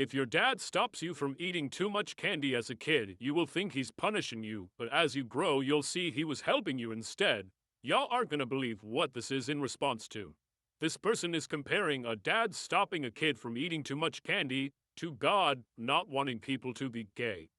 If your dad stops you from eating too much candy as a kid, you will think he's punishing you, but as you grow, you'll see he was helping you instead. Y'all aren't gonna believe what this is in response to. This person is comparing a dad stopping a kid from eating too much candy to God not wanting people to be gay.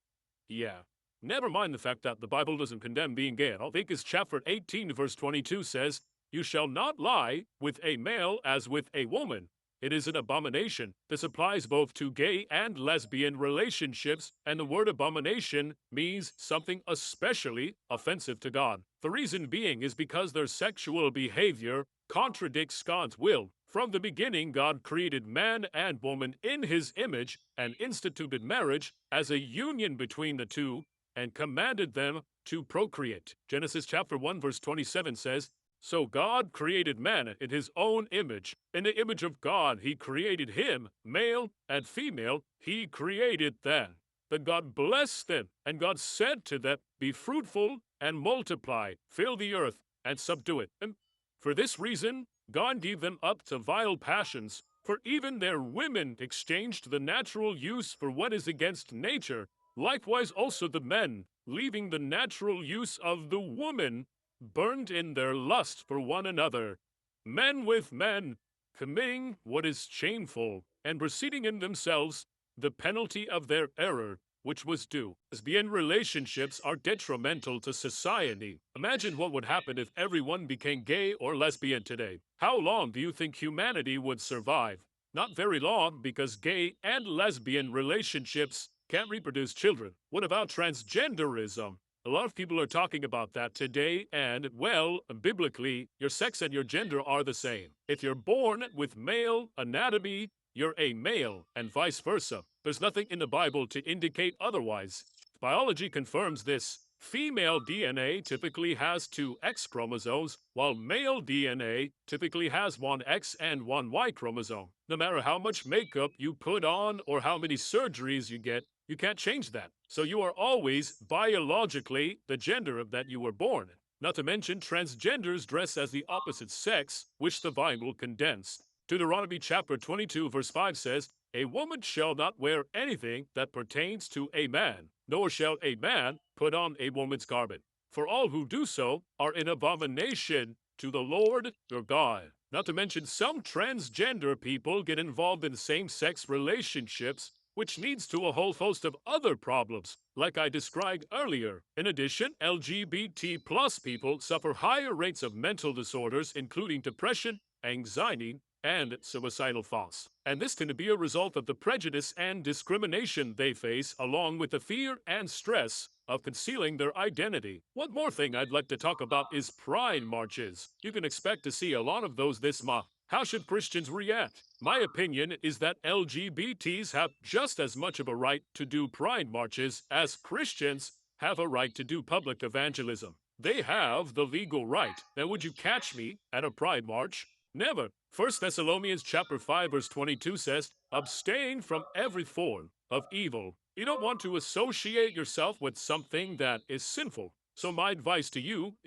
Yeah. Never mind the fact that the Bible doesn't condemn being gay. Leviticus chapter 18 verse 22 says, "You shall not lie with a male as with a woman. It is an abomination." This applies both to gay and lesbian relationships, and the word abomination means something especially offensive to God. The reason being is because their sexual behavior contradicts God's will. From the beginning, God created man and woman in his image and instituted marriage as a union between the two and commanded them to procreate. Genesis chapter 1 verse 27 says, "So God created man in his own image. In the image of God he created him, male and female, he created them. Then God blessed them, and God said to them, 'Be fruitful and multiply, fill the earth and subdue it.' And for this reason, God gave them up to vile passions, for even their women exchanged the natural use for what is against nature. Likewise also the men, leaving the natural use of the woman, burned in their lust for one another, men with men, committing what is shameful, and receiving in themselves the penalty of their error, which was due." Lesbian relationships are detrimental to society. Imagine what would happen if everyone became gay or lesbian today. How long do you think humanity would survive? Not very long, because gay and lesbian relationships can't reproduce children. What about transgenderism? A lot of people are talking about that today, and, well, biblically, your sex and your gender are the same. If you're born with male anatomy, you're a male, and vice versa. There's nothing in the Bible to indicate otherwise. Biology confirms this. Female DNA typically has 2 X chromosomes, while male DNA typically has 1 X and 1 Y chromosome. No matter how much makeup you put on or how many surgeries you get, you can't change that. So you are always biologically the gender that you were born. Not to mention transgenders dress as the opposite sex, which the Bible condemns. Deuteronomy chapter 22 verse 5 says, "A woman shall not wear anything that pertains to a man, nor shall a man put on a woman's garment. For all who do so are an abomination to the Lord your God." Not to mention some transgender people get involved in same-sex relationships, which leads to a whole host of other problems, like I described earlier. In addition, LGBT plus people suffer higher rates of mental disorders, including depression, anxiety, and suicidal thoughts. And this tend to be a result of the prejudice and discrimination they face, along with the fear and stress of concealing their identity. One more thing I'd like to talk about is pride marches. You can expect to see a lot of those this month. How should Christians react? My opinion is that LGBTs have just as much of a right to do pride marches as Christians have a right to do public evangelism. They have the legal right. Now, would you catch me at a pride march? Never. 1 Thessalonians chapter 5 verse 22 says, "Abstain from every form of evil." You don't want to associate yourself with something that is sinful. So my advice to you